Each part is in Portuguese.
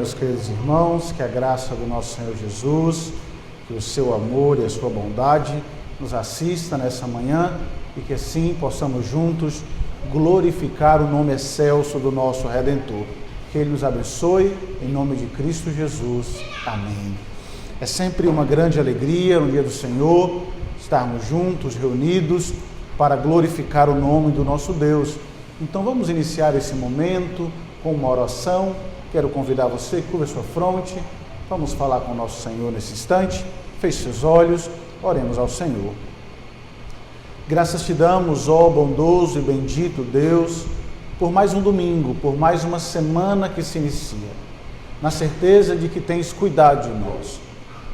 meus queridos irmãos, que a graça do nosso Senhor Jesus, que o seu amor e a sua bondade nos assista nessa manhã e que assim possamos juntos glorificar o nome excelso do nosso Redentor. Que Ele nos abençoe, em nome de Cristo Jesus. Amém. É sempre uma grande alegria no dia do Senhor estarmos juntos, reunidos, para glorificar o nome do nosso Deus. Então vamos iniciar esse momento com uma oração. Quero convidar você que curva a sua fronte. Vamos falar com o nosso Senhor nesse instante. Feche seus olhos, oremos ao Senhor. Graças te damos, ó bondoso e bendito Deus, por mais um domingo, por mais uma semana que se inicia, na certeza de que tens cuidado de nós,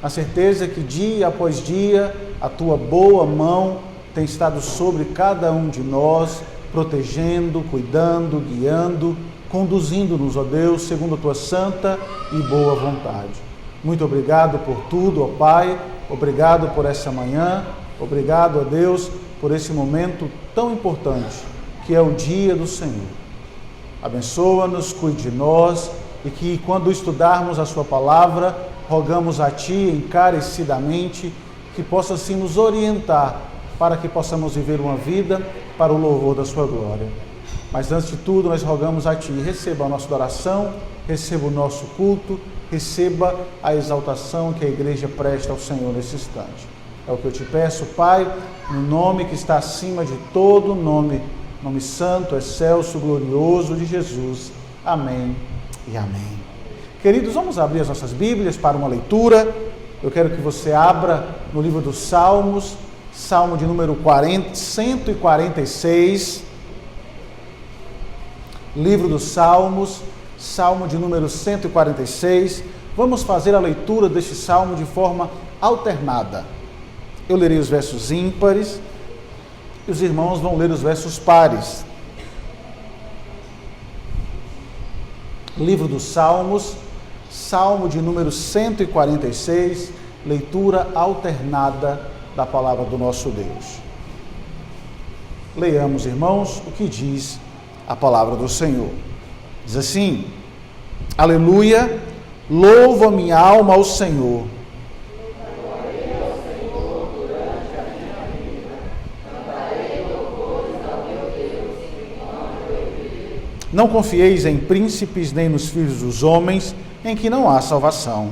na certeza que dia após dia a tua boa mão tem estado sobre cada um de nós, protegendo, cuidando, guiando, conduzindo-nos, ó Deus, segundo a tua santa e boa vontade. Muito obrigado por tudo, ó Pai, obrigado por essa manhã, obrigado, ó Deus, por esse momento tão importante, que é o dia do Senhor. Abençoa-nos, cuide de nós, e que quando estudarmos a sua palavra, rogamos a Ti encarecidamente, que possa assim nos orientar, para que possamos viver uma vida para o louvor da sua glória. Mas antes de tudo, nós rogamos a Ti, receba a nossa oração, receba o nosso culto, receba a exaltação que a igreja presta ao Senhor nesse instante. É o que eu te peço, Pai, no nome que está acima de todo nome, nome santo, excelso, glorioso de Jesus. Amém e amém. Queridos, vamos abrir as nossas Bíblias para uma leitura. Eu quero que você abra no livro dos Salmos, Salmo de número 146, livro dos Salmos, Salmo de número 146. Vamos fazer a leitura deste salmo de forma alternada. Eu lerei os versos ímpares e os irmãos vão ler os versos pares. Livro dos Salmos, Salmo de número 146, leitura alternada da palavra do nosso Deus. Leiamos, irmãos, o que diz a palavra do Senhor. Diz assim: Aleluia, louva minha alma ao Senhor. Não confieis em príncipes, nem nos filhos dos homens, em que não há salvação.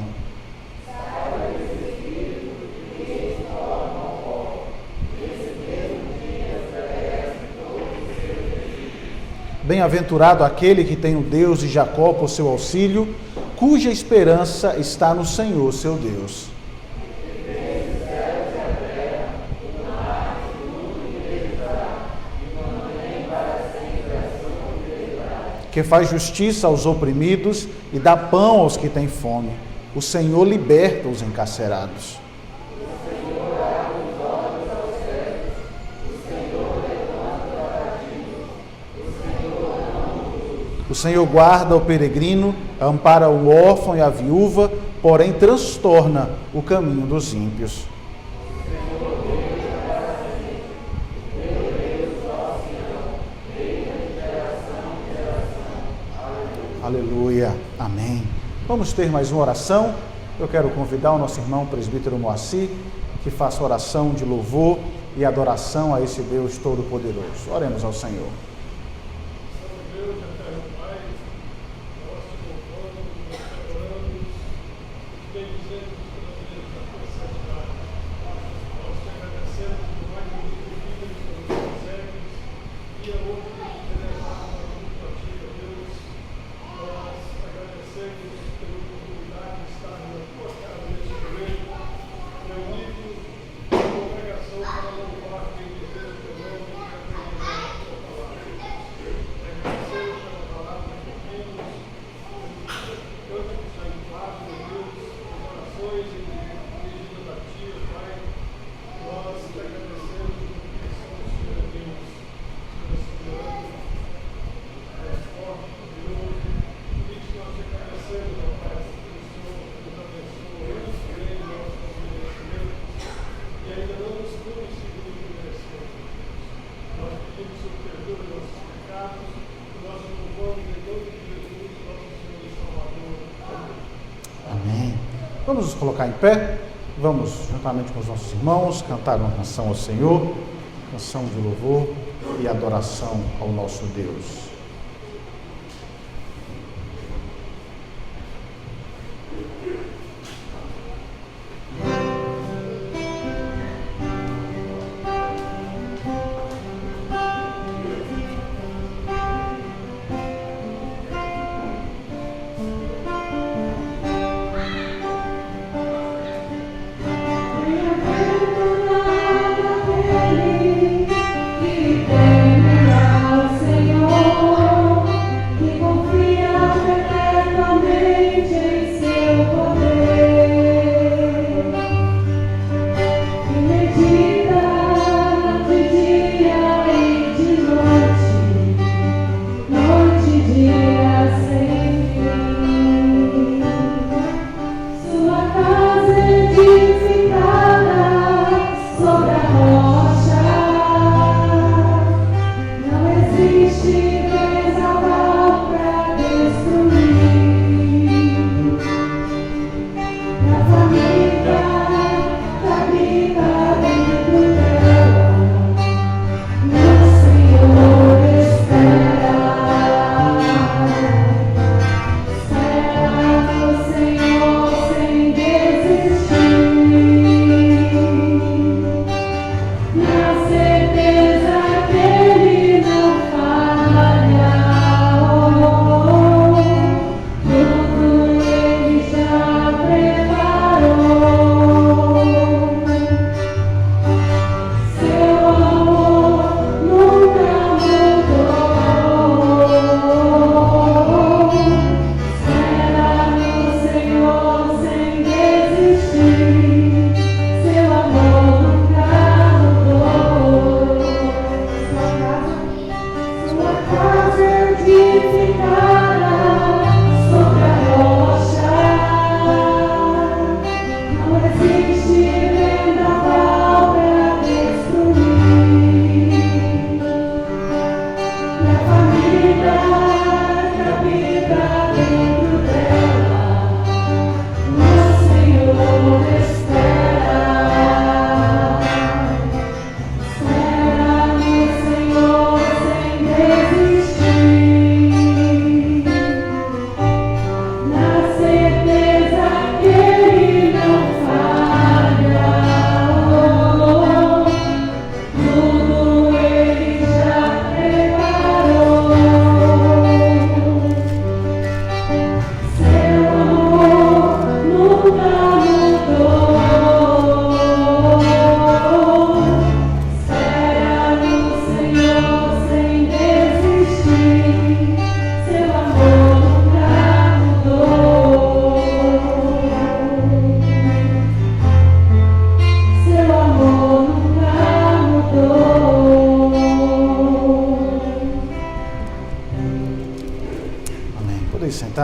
Bem-aventurado aquele que tem o Deus de Jacó por seu auxílio, cuja esperança está no Senhor, seu Deus. Que faz justiça aos oprimidos e dá pão aos que têm fome. O Senhor liberta os encarcerados. O Senhor guarda o peregrino, ampara o órfão e a viúva, porém transtorna o caminho dos ímpios. Aleluia, amém. Vamos ter mais uma oração. Eu quero convidar o nosso irmão presbítero Moacir, que faça oração de louvor e adoração a esse Deus Todo-Poderoso. Oremos ao Senhor. Vamos nos colocar em pé, vamos, juntamente com os nossos irmãos, cantar uma canção ao Senhor, canção de louvor e adoração ao nosso Deus.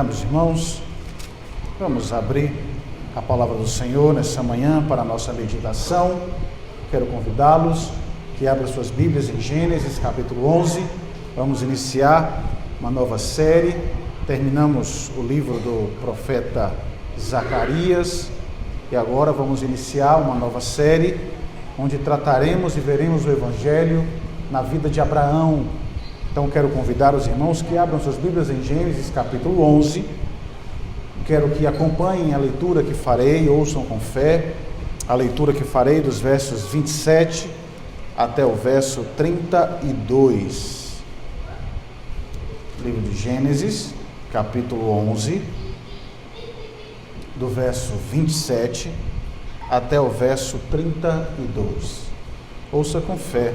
Meus irmãos, vamos abrir a palavra do Senhor nessa manhã para a nossa meditação. Quero convidá-los que abram suas Bíblias em Gênesis capítulo 11. Vamos iniciar uma nova série. Terminamos o livro do profeta Zacarias e agora vamos iniciar uma nova série onde trataremos e veremos o Evangelho na vida de Abraão. Então quero convidar os irmãos que abram suas Bíblias em Gênesis capítulo 11. Quero que acompanhem a leitura que farei, ouçam com fé a leitura que farei dos versos 27 até o verso 32. Livro de Gênesis, capítulo 11, do verso 27 até o verso 32. Ouça com fé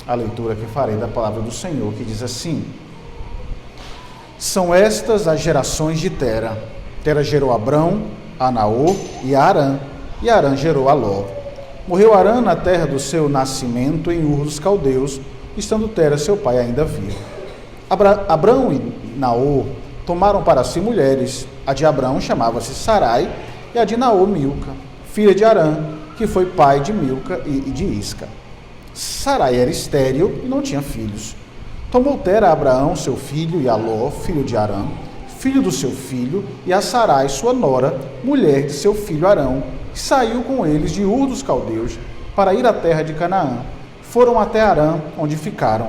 a leitura que farei da palavra do Senhor, que diz assim: São estas as gerações de Tera. Tera gerou Abrão, a Naor e a Arã, e Arã gerou a Ló. Morreu Arã na terra do seu nascimento, em Ur dos Caldeus, estando Tera, seu pai, ainda vivo. Abrão e Naor tomaram para si mulheres. A de Abrão chamava-se Sarai, e a de Naor, Milca, filha de Arã, que foi pai de Milca e de Isca. Sarai era estéril e não tinha filhos. Tomou Tera a Abraão, seu filho, e a Ló, filho de Arã, filho do seu filho, e a Sarai, sua nora, mulher de seu filho Arão, que saiu com eles de Ur dos Caldeus, para ir à terra de Canaã. Foram até Arã, onde ficaram,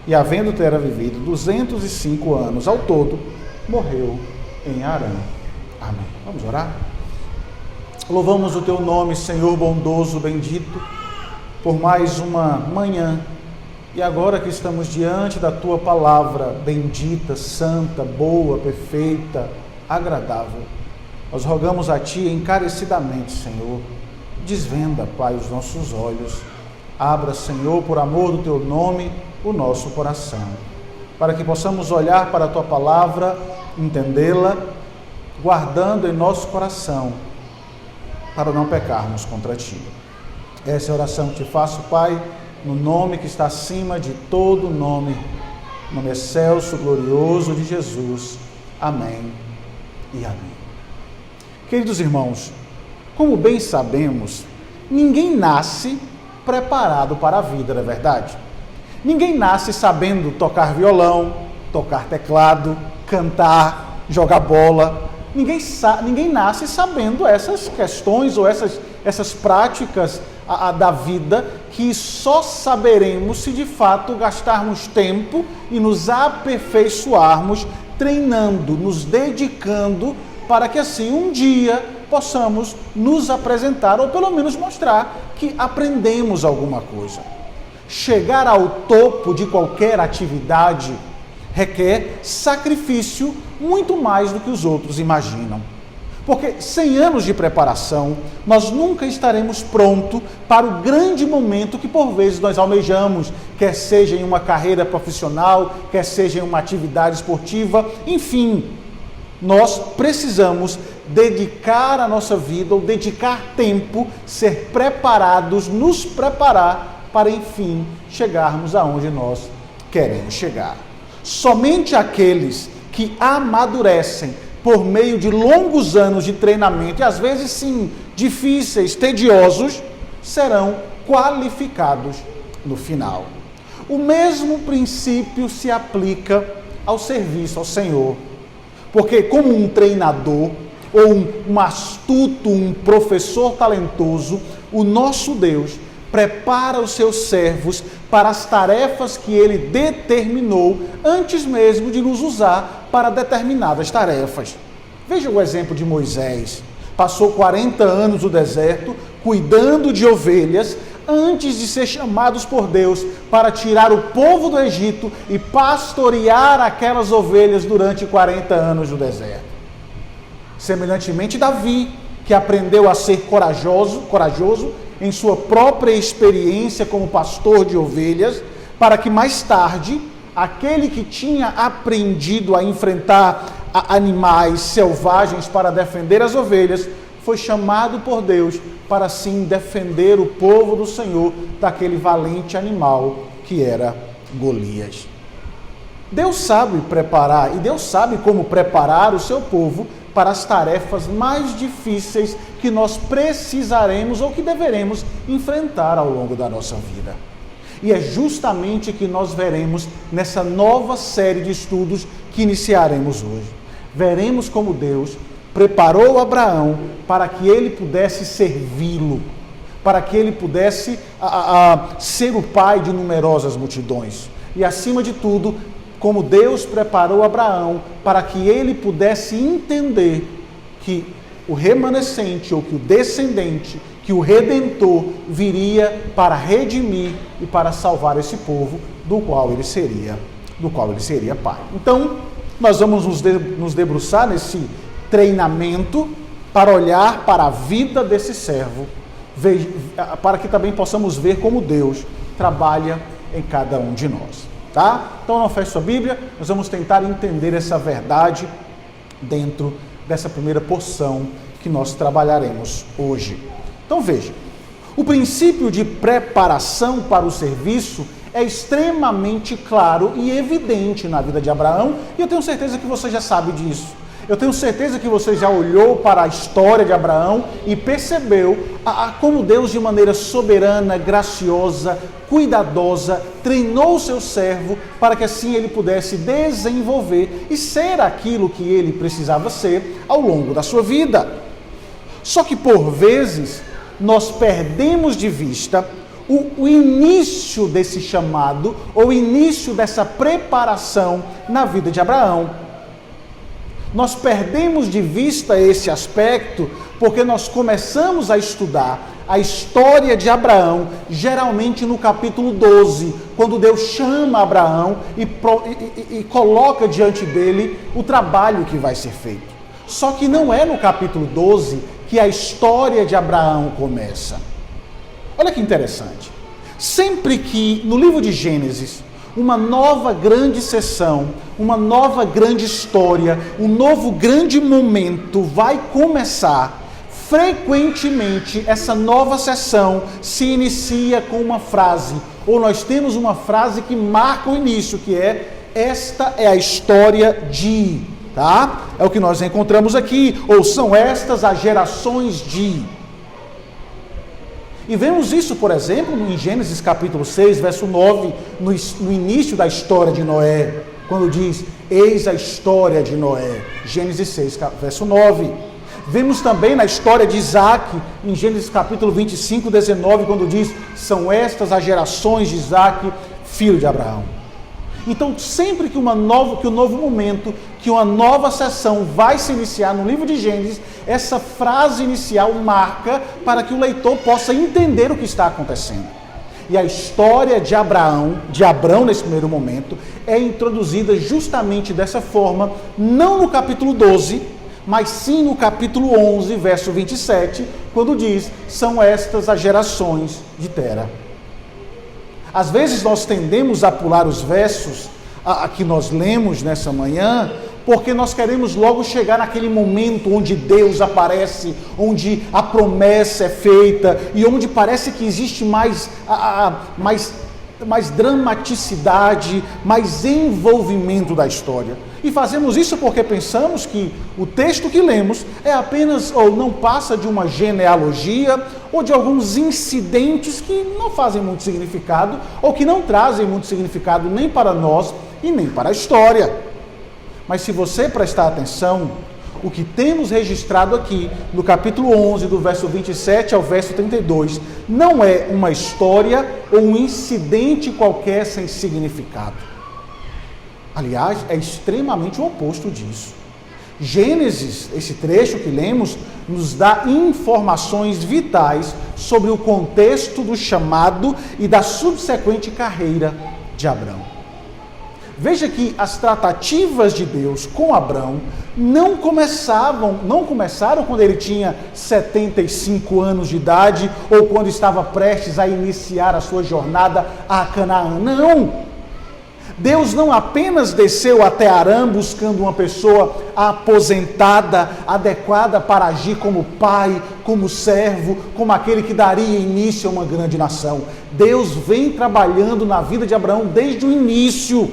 e havendo Tera vivido 205 anos ao todo, morreu em Arã. Amém. Vamos orar? Louvamos o teu nome, Senhor bondoso, bendito, por mais uma manhã. E agora que estamos diante da tua palavra bendita, santa, boa, perfeita, agradável, nós rogamos a ti encarecidamente, Senhor, desvenda, Pai, os nossos olhos. Abra, Senhor, por amor do teu nome, o nosso coração, para que possamos olhar para a tua palavra, entendê-la, guardando em nosso coração, para não pecarmos contra ti. Essa é a oração que te faço, Pai, no nome que está acima de todo nome, no nome excelso, glorioso de Jesus. Amém e amém. Queridos irmãos, como bem sabemos, ninguém nasce preparado para a vida, não é verdade? Ninguém nasce sabendo tocar violão, tocar teclado, cantar, jogar bola. Ninguém nasce sabendo essas questões ou essas práticas da vida, que só saberemos se de fato gastarmos tempo e nos aperfeiçoarmos treinando, nos dedicando, para que assim um dia possamos nos apresentar ou pelo menos mostrar que aprendemos alguma coisa. Chegar ao topo de qualquer atividade requer sacrifício muito mais do que os outros imaginam. Porque sem anos de preparação, nós nunca estaremos prontos para o grande momento que por vezes nós almejamos, quer seja em uma carreira profissional, quer seja em uma atividade esportiva, enfim, nós precisamos dedicar a nossa vida, ou dedicar tempo, ser preparados, nos preparar para enfim chegarmos aonde nós queremos chegar. Somente aqueles que amadurecem por meio de longos anos de treinamento, e às vezes sim, difíceis, tediosos, serão qualificados no final. O mesmo princípio se aplica ao serviço ao Senhor, porque como um treinador, ou um astuto, um professor talentoso, o nosso Deus prepara os seus servos para as tarefas que ele determinou antes mesmo de nos usar para determinadas tarefas. Veja o exemplo de Moisés. Passou 40 anos no deserto cuidando de ovelhas antes de ser chamados por Deus para tirar o povo do Egito e pastorear aquelas ovelhas durante 40 anos no deserto. Semelhantemente, Davi, que aprendeu a ser corajoso em sua própria experiência como pastor de ovelhas, para que mais tarde, aquele que tinha aprendido a enfrentar animais selvagens para defender as ovelhas, foi chamado por Deus para assim defender o povo do Senhor daquele valente animal que era Golias. Deus sabe preparar, e Deus sabe como preparar o seu povo para as tarefas mais difíceis que nós precisaremos ou que deveremos enfrentar ao longo da nossa vida. E é justamente que nós veremos nessa nova série de estudos que iniciaremos hoje. Veremos como Deus preparou Abraão para que ele pudesse servi-lo, para que ele pudesse ser o pai de numerosas multidões. E acima de tudo, como Deus preparou Abraão para que ele pudesse entender que o remanescente, ou que o descendente, que o Redentor viria para redimir e para salvar esse povo do qual ele seria pai. Então, nós vamos nos debruçar nesse treinamento para olhar para a vida desse servo, para que também possamos ver como Deus trabalha em cada um de nós. Tá? Então não feche sua Bíblia, nós vamos tentar entender essa verdade dentro dessa primeira porção que nós trabalharemos hoje. Então veja, o princípio de preparação para o serviço é extremamente claro e evidente na vida de Abraão, e eu tenho certeza que você já sabe disso. Eu tenho certeza que você já olhou para a história de Abraão e percebeu como Deus, de maneira soberana, graciosa, cuidadosa, treinou o seu servo para que assim ele pudesse desenvolver e ser aquilo que ele precisava ser ao longo da sua vida. Só que por vezes nós perdemos de vista o início desse chamado, ou o início dessa preparação na vida de Abraão. Nós perdemos de vista esse aspecto porque nós começamos a estudar a história de Abraão, geralmente no capítulo 12, quando Deus chama Abraão e coloca diante dele o trabalho que vai ser feito. Só que não é no capítulo 12 que a história de Abraão começa. Olha que interessante. Sempre que no livro de Gênesis, uma nova grande sessão, uma nova grande história, um novo grande momento vai começar, frequentemente essa nova sessão se inicia com uma frase, ou nós temos uma frase que marca o início, que é: esta é a história de, tá? É o que nós encontramos aqui, ou são estas as gerações de. E vemos isso, por exemplo, em Gênesis capítulo 6, verso 9, no início da história de Noé, quando diz: eis a história de Noé. Gênesis 6, verso 9. Vemos também na história de Isaac, em Gênesis capítulo 25, 19, quando diz: são estas as gerações de Isaac, filho de Abraão. Então, sempre que um novo momento, que uma nova sessão vai se iniciar no livro de Gênesis, essa frase inicial marca para que o leitor possa entender o que está acontecendo. E a história de Abrão nesse primeiro momento, é introduzida justamente dessa forma, não no capítulo 12, mas sim no capítulo 11, verso 27, quando diz: são estas as gerações de Tera. Às vezes nós tendemos a pular os versos que nós lemos nessa manhã, porque nós queremos logo chegar naquele momento onde Deus aparece, onde a promessa é feita e onde parece que existe mais dramaticidade, mais envolvimento da história. E fazemos isso porque pensamos que o texto que lemos é apenas, ou não passa de uma genealogia, ou de alguns incidentes que não fazem muito significado, ou que não trazem muito significado nem para nós e nem para a história. Mas se você prestar atenção, o que temos registrado aqui no capítulo 11, do verso 27 ao verso 32, não é uma história ou um incidente qualquer sem significado. Aliás, é extremamente o oposto disso. Gênesis, esse trecho que lemos, nos dá informações vitais sobre o contexto do chamado e da subsequente carreira de Abrão. Veja que as tratativas de Deus com Abrão não começaram quando ele tinha 75 anos de idade ou quando estava prestes a iniciar a sua jornada a Canaã. Não! Deus não apenas desceu até Harã buscando uma pessoa aposentada, adequada para agir como pai, como servo, como aquele que daria início a uma grande nação. Deus vem trabalhando na vida de Abraão desde o início.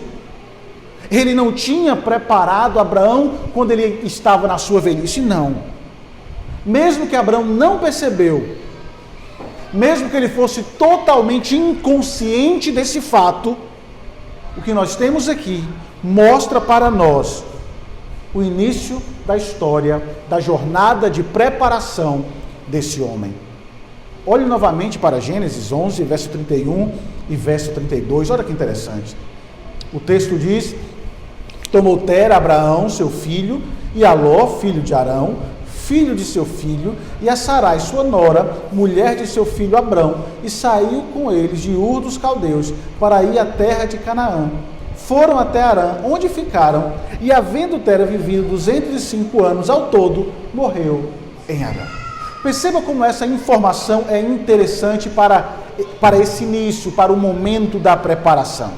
Ele não tinha preparado Abraão quando ele estava na sua velhice, não. Mesmo que Abraão não percebeu, mesmo que ele fosse totalmente inconsciente desse fato, o que nós temos aqui mostra para nós o início da história, da jornada de preparação desse homem. Olhe novamente para Gênesis 11, verso 31 e verso 32, olha que interessante. O texto diz: tomou Tera Abraão, seu filho, e Aló, filho de Arão, filho de seu filho, e a Sarai, sua nora, mulher de seu filho Abrão, e saiu com eles de Ur dos Caldeus, para ir à terra de Canaã. Foram até Harã, onde ficaram, e havendo Tera vivido 205 anos ao todo, morreu em Harã. Perceba como essa informação é interessante para esse início, para o momento da preparação.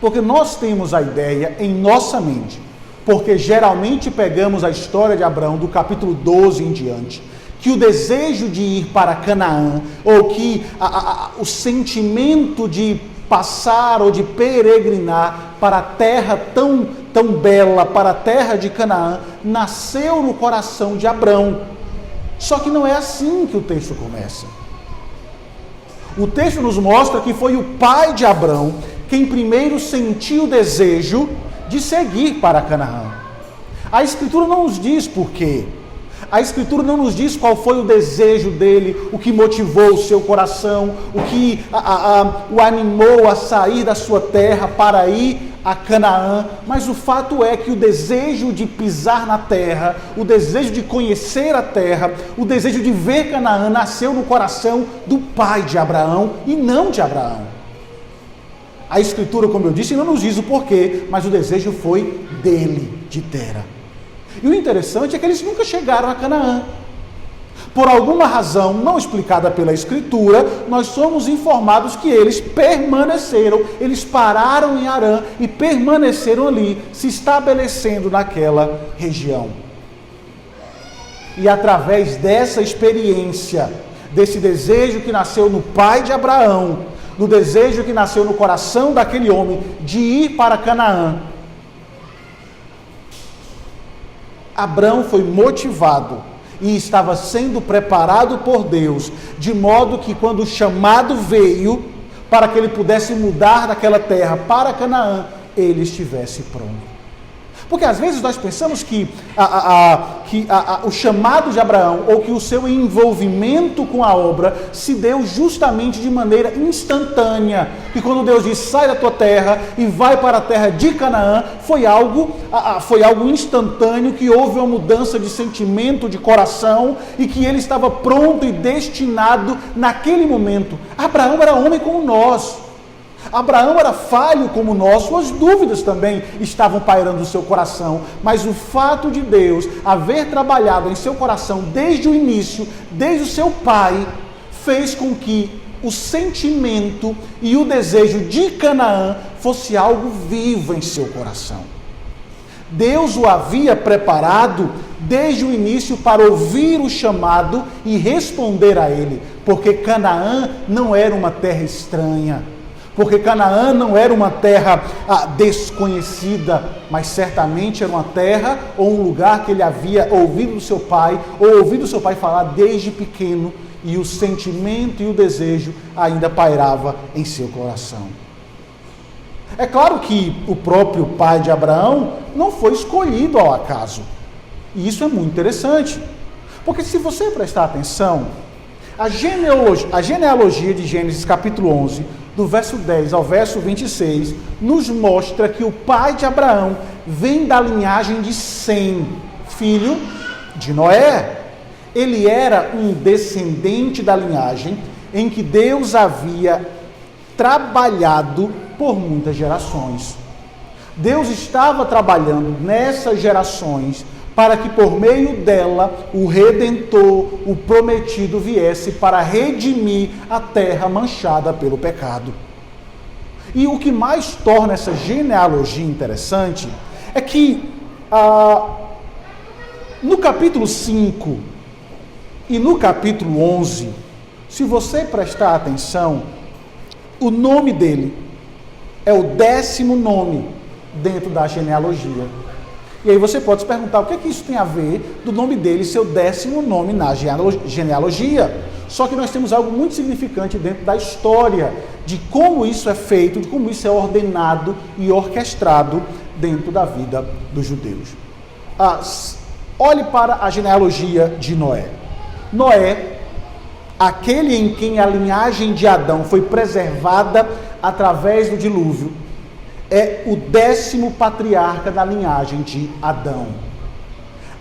Porque nós temos a ideia em nossa mente, porque geralmente pegamos a história de Abraão do capítulo 12 em diante, que o desejo de ir para Canaã, ou que o sentimento de passar ou de peregrinar para a terra tão bela para a terra de Canaã nasceu no coração de Abrão. Só que não é assim que o texto começa. O texto nos mostra que foi o pai de Abrão quem primeiro sentiu o desejo de seguir para Canaã. A Escritura não nos diz por quê. A Escritura não nos diz qual foi o desejo dele, o que motivou o seu coração, o que o animou a sair da sua terra para ir a Canaã. Mas o fato é que o desejo de pisar na terra, o desejo de conhecer a terra, o desejo de ver Canaã nasceu no coração do pai de Abraão e não de Abraão. A Escritura, como eu disse, não nos diz o porquê, mas o desejo foi dele, de Tera. E o interessante é que eles nunca chegaram a Canaã. Por alguma razão não explicada pela Escritura, nós somos informados que eles permaneceram, eles pararam em Harã e permaneceram ali, se estabelecendo naquela região. E através dessa experiência, desse desejo que nasceu no pai de Abraão, do desejo que nasceu no coração daquele homem de ir para Canaã, Abrão foi motivado e estava sendo preparado por Deus, de modo que quando o chamado veio para que ele pudesse mudar daquela terra para Canaã, ele estivesse pronto. Porque às vezes nós pensamos que o chamado de Abraão, ou que o seu envolvimento com a obra, se deu justamente de maneira instantânea. E quando Deus diz, sai da tua terra e vai para a terra de Canaã, foi algo instantâneo, que houve uma mudança de sentimento, de coração, e que ele estava pronto e destinado naquele momento. Abraão era homem como nós. Abraão era falho como nós, suas dúvidas também estavam pairando no seu coração, mas o fato de Deus haver trabalhado em seu coração desde o início, desde o seu pai, fez com que o sentimento e o desejo de Canaã fosse algo vivo em seu coração. Deus o havia preparado desde o início para ouvir o chamado e responder a ele, porque Canaã não era uma terra estranha. Porque Canaã não era uma terra desconhecida, mas certamente era uma terra ou um lugar que ele havia ouvido do seu pai, ou ouvido do seu pai falar desde pequeno, e o sentimento e o desejo ainda pairava em seu coração. É claro que o próprio pai de Abraão não foi escolhido ao acaso. E isso é muito interessante. Porque se você prestar atenção, a genealogia de Gênesis capítulo 11, do verso 10 ao verso 26, nos mostra que o pai de Abraão vem da linhagem de Sem, filho de Noé. Ele era um descendente da linhagem em que Deus havia trabalhado por muitas gerações. Deus estava trabalhando nessas gerações para que por meio dela o Redentor, o prometido, viesse para redimir a terra manchada pelo pecado. E o que mais torna essa genealogia interessante é que no capítulo 5 e no capítulo 11, se você prestar atenção, o nome dele é o 10º nome dentro da genealogia. E aí você pode se perguntar, o que é que isso tem a ver do nome dele ser o 10º nome na genealogia? Só que nós temos algo muito significante dentro da história, de como isso é feito, de como isso é ordenado e orquestrado dentro da vida dos judeus. Olhe para a genealogia de Noé. Noé, aquele em quem a linhagem de Adão foi preservada através do dilúvio, é o 10º patriarca da linhagem de Adão.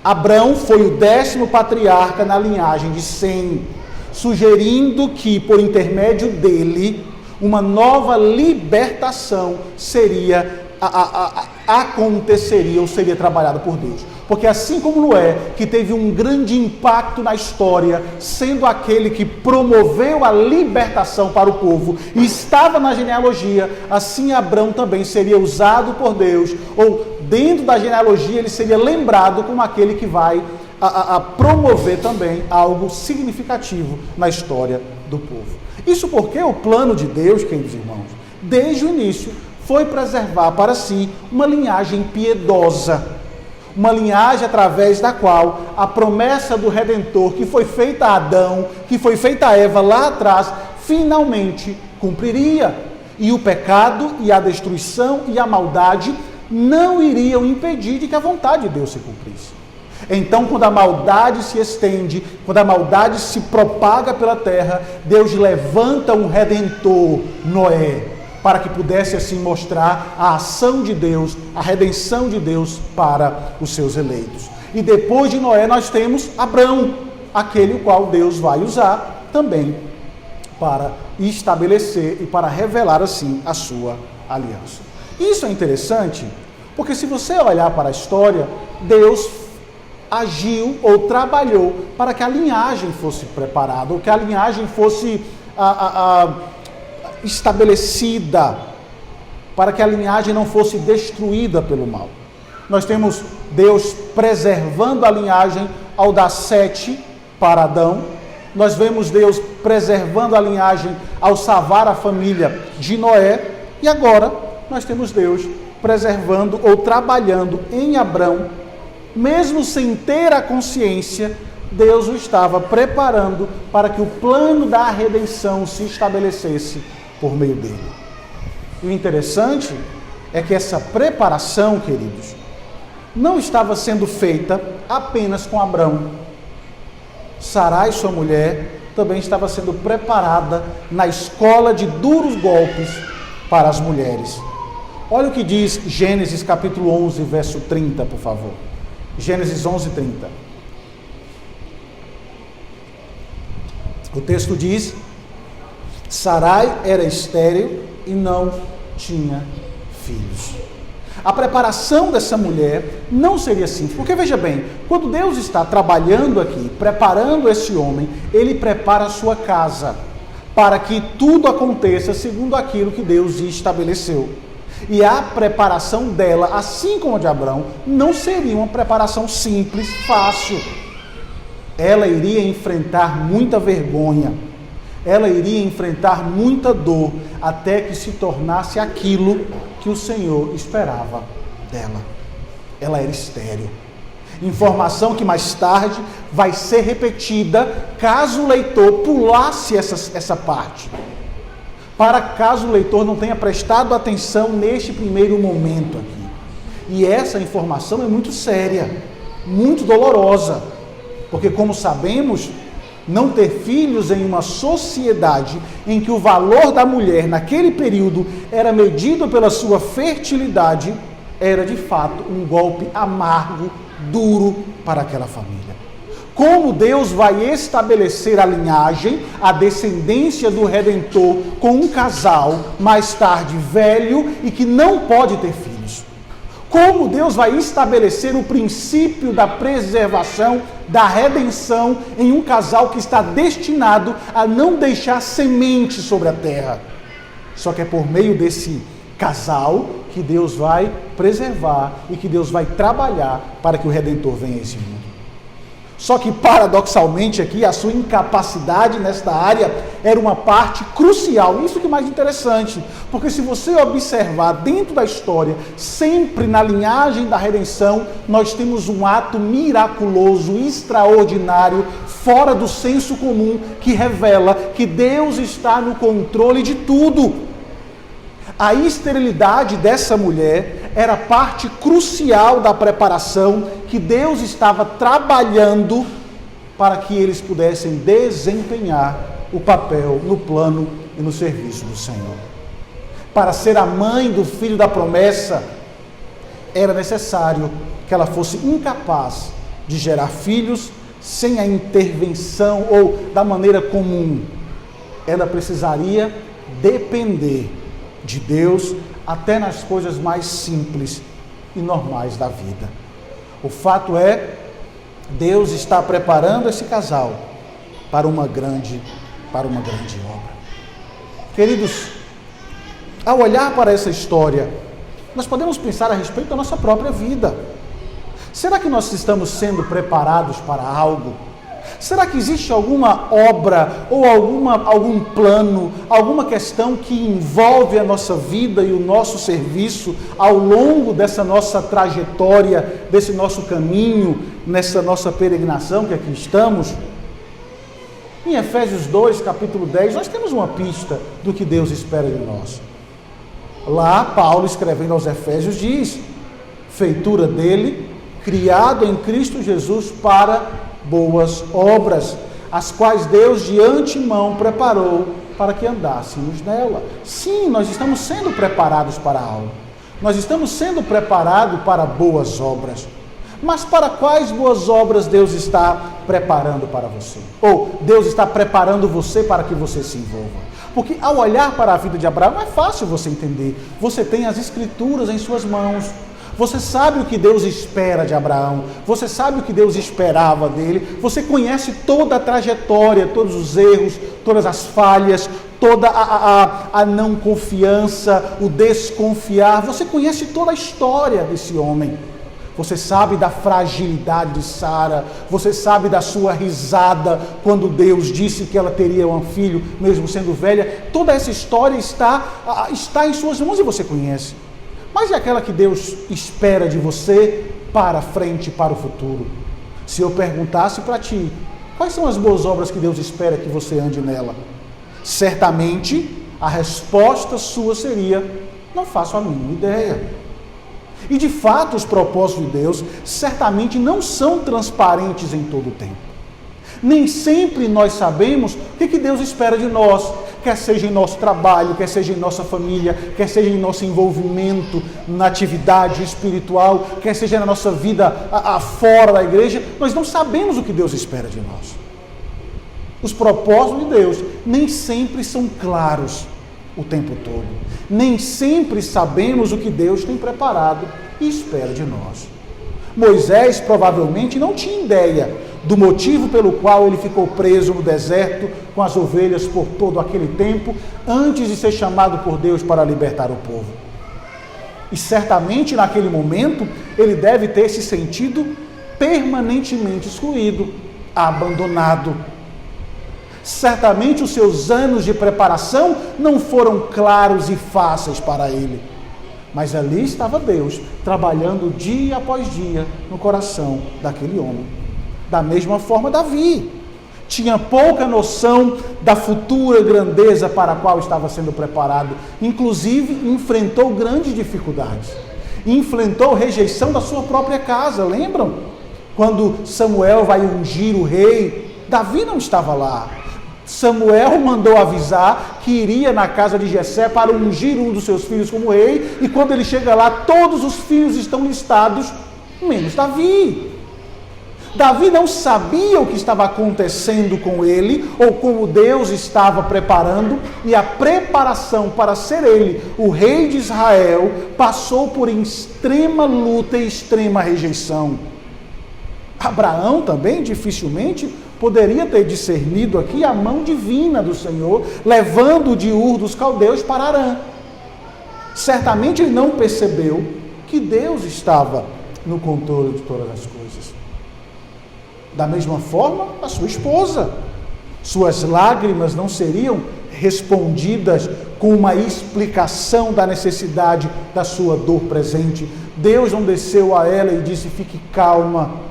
Abrão foi o 10º patriarca na linhagem de Sem, sugerindo que, por intermédio dele, uma nova libertação aconteceria ou seria trabalhada por Deus. Porque assim como Noé, que teve um grande impacto na história, sendo aquele que promoveu a libertação para o povo e estava na genealogia, assim Abrão também seria usado por Deus, ou dentro da genealogia ele seria lembrado como aquele que vai promover também algo significativo na história do povo. Isso porque o plano de Deus, queridos irmãos, desde o início, foi preservar para si uma linhagem piedosa, uma linhagem através da qual a promessa do Redentor, que foi feita a Adão, que foi feita a Eva lá atrás, finalmente cumpriria. E o pecado e a destruição e a maldade não iriam impedir de que a vontade de Deus se cumprisse. Então, quando a maldade se estende, quando a maldade se propaga pela terra, Deus levanta um Redentor, Noé, para que pudesse assim mostrar a ação de Deus, a redenção de Deus para os seus eleitos. E depois de Noé nós temos Abrão, aquele o qual Deus vai usar também para estabelecer e para revelar assim a sua aliança. Isso é interessante, porque se você olhar para a história, Deus agiu ou trabalhou para que a linhagem fosse preparada, ou que a linhagem fosse estabelecida, para que a linhagem não fosse destruída pelo mal. Nós temos Deus preservando a linhagem ao dar Sete para Adão. Nós vemos Deus preservando a linhagem ao salvar a família de Noé. E agora nós temos Deus preservando ou trabalhando em Abrão, mesmo sem ter a consciência, Deus o estava preparando para que o plano da redenção se estabelecesse por meio dele. E o interessante é que essa preparação, queridos, não estava sendo feita apenas com Abrão. Sarai, sua mulher, também estava sendo preparada na escola de duros golpes para as mulheres. Olha o que diz Gênesis capítulo 11, verso 30, por favor. Gênesis 11, 30. O texto diz: Sarai era estéril e não tinha filhos. A preparação dessa mulher não seria simples, porque veja bem, quando Deus está trabalhando aqui, preparando esse homem, ele prepara a sua casa, para que tudo aconteça segundo aquilo que Deus estabeleceu. E a preparação dela, assim como a de Abrão, não seria uma preparação simples, fácil. Ela iria enfrentar muita vergonha, ela iria enfrentar muita dor, até que se tornasse aquilo que o Senhor esperava dela. Ela era estéril. Informação que mais tarde vai ser repetida, caso o leitor pulasse essa parte. Para caso o leitor não tenha prestado atenção neste primeiro momento aqui. E essa informação é muito séria, muito dolorosa, porque como sabemos, não ter filhos em uma sociedade em que o valor da mulher naquele período era medido pela sua fertilidade, era de fato um golpe amargo, duro para aquela família. Como Deus vai estabelecer a linhagem, a descendência do Redentor com um casal, mais tarde velho e que não pode ter filhos. Como Deus vai estabelecer o princípio da preservação, da redenção em um casal que está destinado a não deixar semente sobre a terra. Só que é por meio desse casal que Deus vai preservar e que Deus vai trabalhar para que o Redentor venha a esse mundo. Só que, paradoxalmente aqui, a sua incapacidade nesta área era uma parte crucial. Isso que é mais interessante, porque se você observar dentro da história, sempre na linhagem da redenção, nós temos um ato miraculoso, extraordinário, fora do senso comum, que revela que Deus está no controle de tudo. A esterilidade dessa mulher era parte crucial da preparação que Deus estava trabalhando para que eles pudessem desempenhar o papel no plano e no serviço do Senhor. Para ser a mãe do filho da promessa, era necessário que ela fosse incapaz de gerar filhos sem a intervenção ou da maneira comum. Ela precisaria depender de Deus até nas coisas mais simples e normais da vida. O fato é, Deus está preparando esse casal para uma grande obra. Queridos, ao olhar para essa história, nós podemos pensar a respeito da nossa própria vida. Será que nós estamos sendo preparados para algo Será que existe alguma obra ou algum plano, alguma questão que envolve a nossa vida e o nosso serviço ao longo dessa nossa trajetória, desse nosso caminho, nessa nossa peregrinação que aqui estamos? Em Efésios 2, capítulo 10, nós temos uma pista do que Deus espera de nós. Lá, Paulo, escrevendo aos Efésios, diz: feitura dele, criado em Cristo Jesus para boas obras, as quais Deus de antemão preparou para que andássemos nela. Sim, nós estamos sendo preparados para algo. Nós estamos sendo preparados para boas obras. Mas para quais boas obras Deus está preparando para você? Ou Deus está preparando você para que você se envolva? Porque ao olhar para a vida de Abraão é fácil você entender. Você tem as Escrituras em suas mãos. Você sabe o que Deus espera de Abraão. Você sabe o que Deus esperava dele. Você conhece toda a trajetória, todos os erros, todas as falhas, toda a não confiança, o desconfiar. Você conhece toda a história desse homem. Você sabe da fragilidade de Sara. Você sabe da sua risada quando Deus disse que ela teria um filho, mesmo sendo velha. Toda essa história está em suas mãos e você conhece. Mas é aquela que Deus espera de você para frente, para o futuro. Se eu perguntasse para ti, quais são as boas obras que Deus espera que você ande nela? Certamente, a resposta sua seria: não faço a mínima ideia. E de fato, os propósitos de Deus certamente não são transparentes em todo o tempo. Nem sempre nós sabemos o que Deus espera de nós, quer seja em nosso trabalho, quer seja em nossa família, quer seja em nosso envolvimento na atividade espiritual, quer seja na nossa vida fora da igreja. Nós não sabemos o que Deus espera de nós. Os propósitos de Deus nem sempre são claros o tempo todo. Nem sempre sabemos o que Deus tem preparado e espera de nós. Moisés provavelmente não tinha ideia do motivo pelo qual ele ficou preso no deserto com as ovelhas por todo aquele tempo, antes de ser chamado por Deus para libertar o povo. E certamente naquele momento ele deve ter se sentido permanentemente excluído, abandonado. Certamente os seus anos de preparação não foram claros e fáceis para ele. Mas ali estava Deus, trabalhando dia após dia no coração daquele homem. Da mesma forma, Davi tinha pouca noção da futura grandeza para a qual estava sendo preparado. Inclusive, enfrentou grandes dificuldades. Enfrentou rejeição da sua própria casa, lembram? Quando Samuel vai ungir o rei, Davi não estava lá. Samuel mandou avisar que iria na casa de Jessé para ungir um dos seus filhos como rei, e quando ele chega lá, todos os filhos estão listados, menos Davi. Davi não sabia o que estava acontecendo com ele, ou como Deus estava preparando, e a preparação para ser ele, o rei de Israel, passou por extrema luta e extrema rejeição. Abraão também dificilmente poderia ter discernido aqui a mão divina do Senhor, levando de Ur dos Caldeus para Harã. Certamente ele não percebeu que Deus estava no controle de todas as coisas. Da mesma forma, a sua esposa. Suas lágrimas não seriam respondidas com uma explicação da necessidade da sua dor presente. Deus não desceu a ela e disse: fique calma,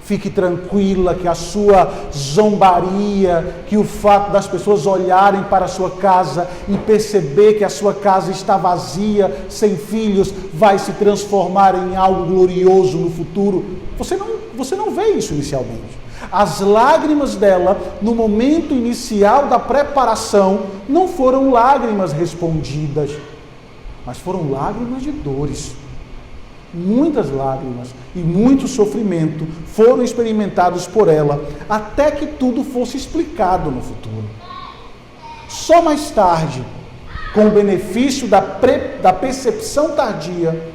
fique tranquila, que a sua zombaria, que o fato das pessoas olharem para a sua casa e perceber que a sua casa está vazia, sem filhos, vai se transformar em algo glorioso no futuro. Você não vê isso inicialmente. As lágrimas dela, no momento inicial da preparação, não foram lágrimas respondidas, mas foram lágrimas de dores. Muitas lágrimas e muito sofrimento foram experimentados por ela, até que tudo fosse explicado no futuro. Só mais tarde, com o benefício da percepção tardia,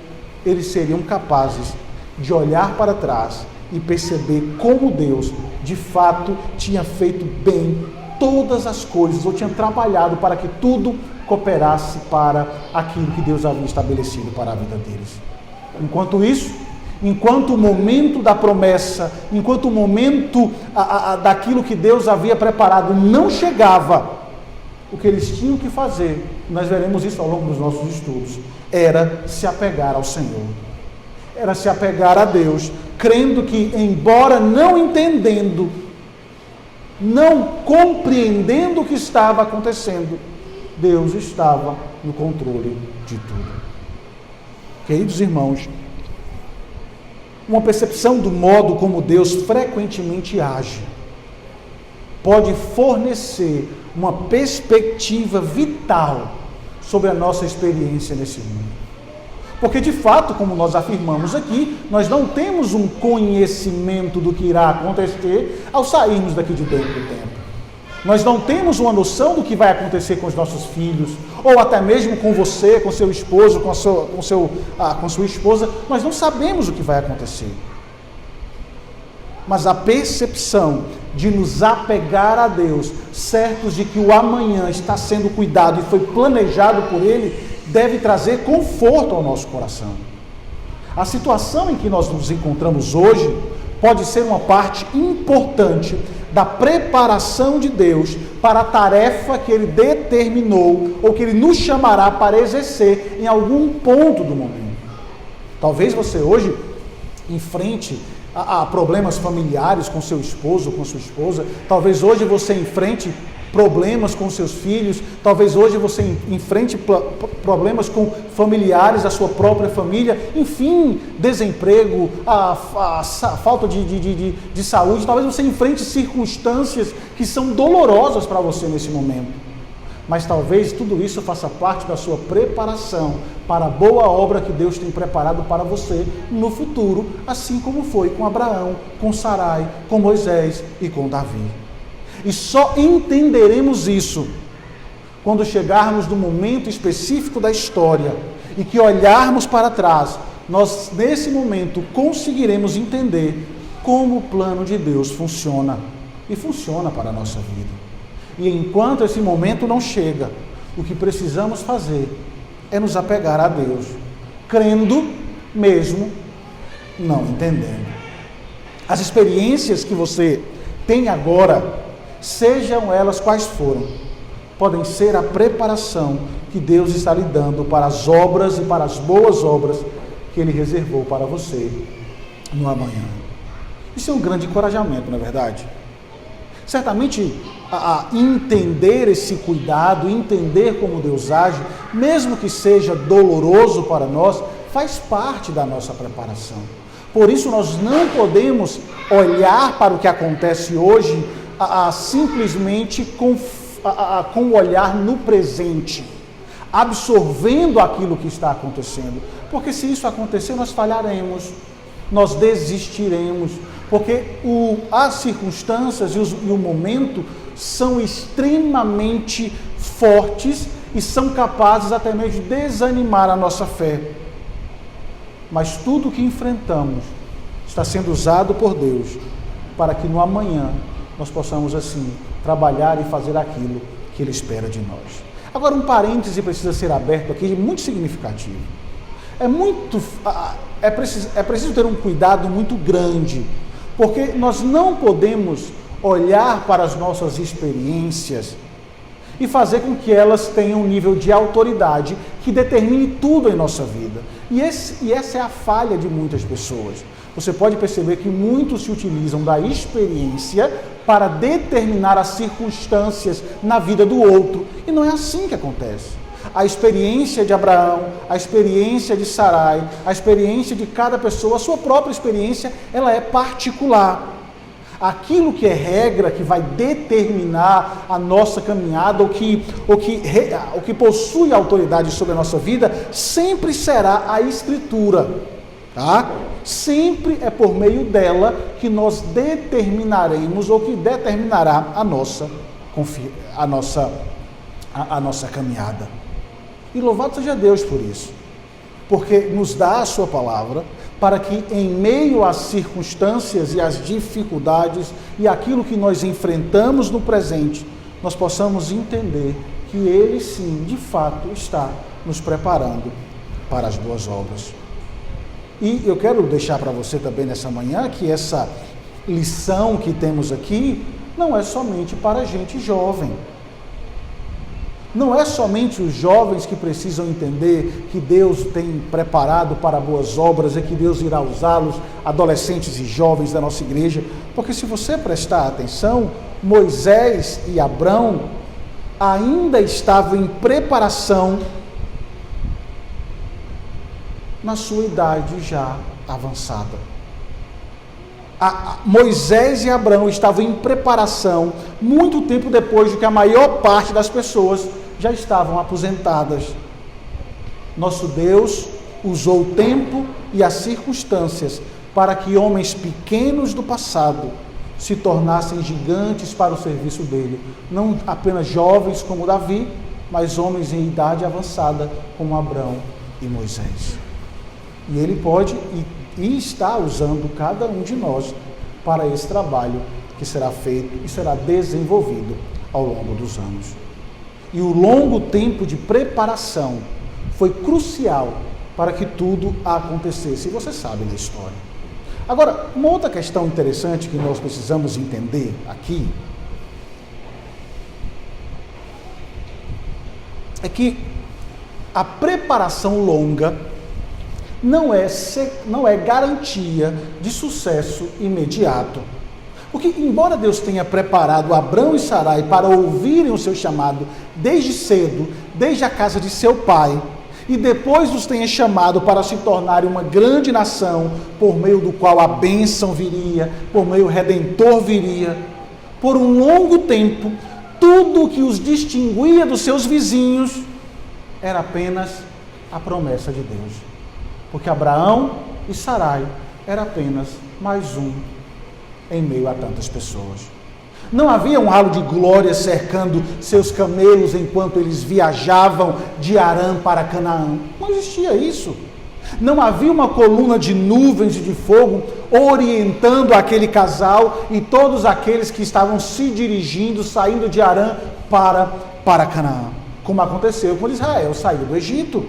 eles seriam capazes de olhar para trás e perceber como Deus, de fato, tinha feito bem todas as coisas, ou tinha trabalhado para que tudo cooperasse para aquilo que Deus havia estabelecido para a vida deles. Enquanto isso, enquanto o momento da promessa, enquanto o momento daquilo que Deus havia preparado não chegava, o que eles tinham que fazer, nós veremos isso ao longo dos nossos estudos, era se apegar ao Senhor, era se apegar a Deus, crendo que, embora não entendendo, não compreendendo o que estava acontecendo, Deus estava no controle de tudo. Queridos irmãos, uma percepção do modo como Deus frequentemente age pode fornecer uma perspectiva vital sobre a nossa experiência nesse mundo. Porque, de fato, como nós afirmamos aqui, nós não temos um conhecimento do que irá acontecer ao sairmos daqui de dentro do templo. Nós não temos uma noção do que vai acontecer com os nossos filhos, ou até mesmo com você, com seu esposo, com sua esposa. Nós não sabemos o que vai acontecer. Mas a percepção de nos apegar a Deus, certos de que o amanhã está sendo cuidado e foi planejado por Ele, deve trazer conforto ao nosso coração. A situação em que nós nos encontramos hoje pode ser uma parte importante da preparação de Deus para a tarefa que Ele determinou ou que Ele nos chamará para exercer em algum ponto do momento. Talvez você hoje enfrente problemas familiares com seu esposo, com sua esposa. Talvez hoje você enfrente problemas com seus filhos. Talvez hoje você enfrente problemas com familiares da sua própria família. Enfim, desemprego, a falta de saúde. Talvez você enfrente circunstâncias que são dolorosas para você nesse momento. Mas talvez tudo isso faça parte da sua preparação para a boa obra que Deus tem preparado para você no futuro, assim como foi com Abraão, com Sarai, com Moisés e com Davi. E só entenderemos isso quando chegarmos no momento específico da história e que olharmos para trás, nós nesse momento conseguiremos entender como o plano de Deus funciona e funciona para a nossa vida. E enquanto esse momento não chega, o que precisamos fazer é nos apegar a Deus, crendo mesmo não entendendo. As experiências que você tem agora, sejam elas quais forem, podem ser a preparação que Deus está lhe dando para as obras e para as boas obras que Ele reservou para você no amanhã. Isso é um grande encorajamento, não é verdade? Certamente, entender esse cuidado, entender como Deus age, mesmo que seja doloroso para nós, faz parte da nossa preparação. Por isso, nós não podemos olhar para o que acontece hoje simplesmente com o olhar no presente, absorvendo aquilo que está acontecendo. Porque se isso acontecer, nós falharemos, nós desistiremos, porque as circunstâncias e o momento são extremamente fortes e são capazes até mesmo de desanimar a nossa fé. Mas tudo o que enfrentamos está sendo usado por Deus para que no amanhã nós possamos assim trabalhar e fazer aquilo que Ele espera de nós. Agora, um parêntese precisa ser aberto aqui, muito significativo. É preciso ter um cuidado muito grande, porque nós não podemos olhar para as nossas experiências e fazer com que elas tenham um nível de autoridade que determine tudo em nossa vida. E essa é a falha de muitas pessoas. Você pode perceber que muitos se utilizam da experiência para determinar as circunstâncias na vida do outro. E não é assim que acontece. A experiência de Abraão, a experiência de Sarai, a experiência de cada pessoa, a sua própria experiência, ela é particular. Aquilo que é regra, que vai determinar a nossa caminhada, o que possui autoridade sobre a nossa vida, sempre será a Escritura, tá? Sempre é por meio dela que nós determinaremos ou que determinará a nossa caminhada. E louvado seja Deus por isso, porque nos dá a sua palavra, para que em meio às circunstâncias e às dificuldades e aquilo que nós enfrentamos no presente, nós possamos entender que Ele sim, de fato, está nos preparando para as boas obras. E eu quero deixar para você também nessa manhã que essa lição que temos aqui não é somente para gente jovem. Não é somente os jovens que precisam entender que Deus tem preparado para boas obras e que Deus irá usá-los, adolescentes e jovens da nossa igreja, porque se você prestar atenção, Moisés e Abrão ainda estavam em preparação na sua idade já avançada. Moisés e Abrão estavam em preparação muito tempo depois de que a maior parte das pessoas já estavam aposentadas. Nosso Deus usou o tempo e as circunstâncias para que homens pequenos do passado se tornassem gigantes para o serviço dele. Não apenas jovens como Davi, mas homens em idade avançada como Abrão e Moisés. E ele pode e está usando cada um de nós para esse trabalho que será feito e será desenvolvido ao longo dos anos. E o longo tempo de preparação foi crucial para que tudo acontecesse. E você sabe da história. Agora, uma outra questão interessante que nós precisamos entender aqui é que a preparação longa não é garantia de sucesso imediato. Porque, embora Deus tenha preparado Abrão e Sarai para ouvirem o seu chamado desde cedo, desde a casa de seu pai, e depois os tenha chamado para se tornarem uma grande nação, por meio do qual a bênção viria, por meio o Redentor viria, por um longo tempo, tudo o que os distinguia dos seus vizinhos era apenas a promessa de Deus. Porque Abraão e Sarai era apenas mais um em meio a tantas pessoas. Não havia um halo de glória cercando seus camelos enquanto eles viajavam de Harã para Canaã. Não existia isso. Não havia uma coluna de nuvens e de fogo orientando aquele casal e todos aqueles que estavam se dirigindo, saindo de Harã para Canaã, como aconteceu quando Israel saiu do Egito.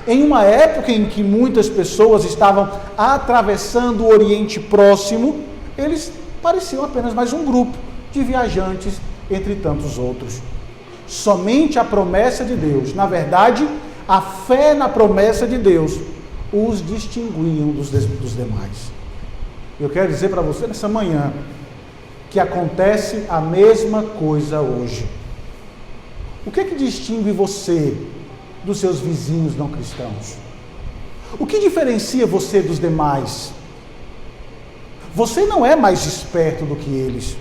Em uma época em que muitas pessoas estavam atravessando o Oriente Próximo, eles pareciam apenas mais um grupo de viajantes entre tantos outros. Somente a promessa de Deus, na verdade, a fé na promessa de Deus, os distinguiam dos demais. Eu quero dizer para você nessa manhã que acontece a mesma coisa hoje. O que distingue você dos seus vizinhos não cristãos? O que diferencia você dos demais? Você não é mais esperto do que eles.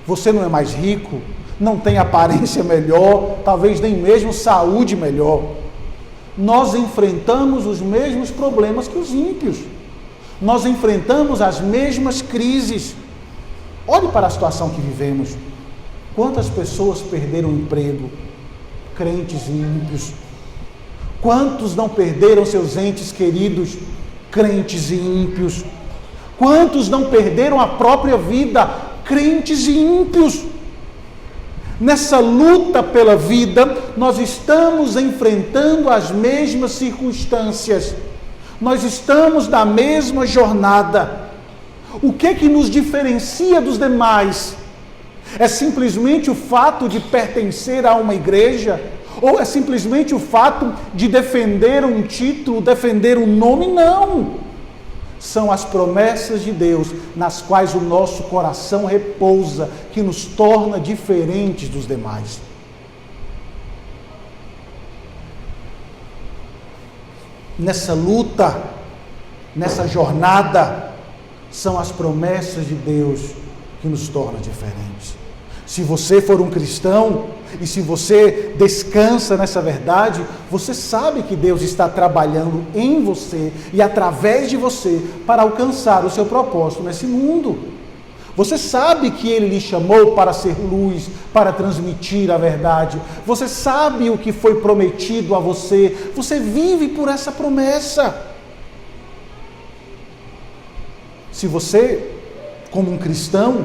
Você não é mais rico, não tem aparência melhor, talvez nem mesmo saúde melhor. Nós enfrentamos os mesmos problemas que os ímpios. Nós enfrentamos as mesmas crises. Olhe para a situação que vivemos. Quantas pessoas perderam o emprego? Crentes e ímpios. Quantos não perderam seus entes queridos? Crentes e ímpios. Quantos não perderam a própria vida? Crentes e ímpios. Nessa luta pela vida, nós estamos enfrentando as mesmas circunstâncias. Nós estamos na mesma jornada. O que nos diferencia dos demais? É simplesmente o fato de pertencer a uma igreja? Ou é simplesmente o fato de defender um título, defender um nome? Não! São as promessas de Deus nas quais o nosso coração repousa, que nos torna diferentes dos demais. Nessa luta, nessa jornada, são as promessas de Deus que nos torna diferentes. Se você for um cristão e se você descansa nessa verdade, você sabe que Deus está trabalhando em você e através de você para alcançar o seu propósito nesse mundo. Você sabe que Ele lhe chamou para ser luz, para transmitir a verdade. Você sabe o que foi prometido a você. Você vive por essa promessa. Se você, como um cristão,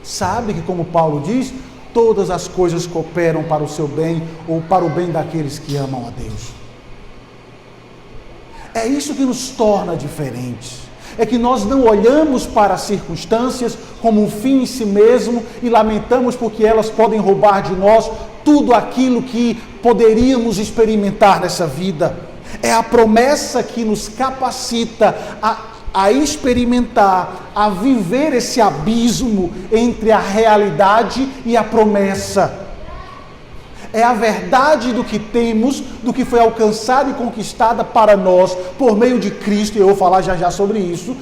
sabe que, como Paulo diz, todas as coisas cooperam para o seu bem ou para o bem daqueles que amam a Deus. É isso que nos torna diferentes. É que nós não olhamos para as circunstâncias como um fim em si mesmo e lamentamos porque elas podem roubar de nós tudo aquilo que poderíamos experimentar nessa vida. É a promessa que nos capacita a experimentar, a viver esse abismo entre a realidade e a promessa. É a verdade do que temos, do que foi alcançado e conquistada para nós por meio de Cristo, e eu vou falar já sobre isso,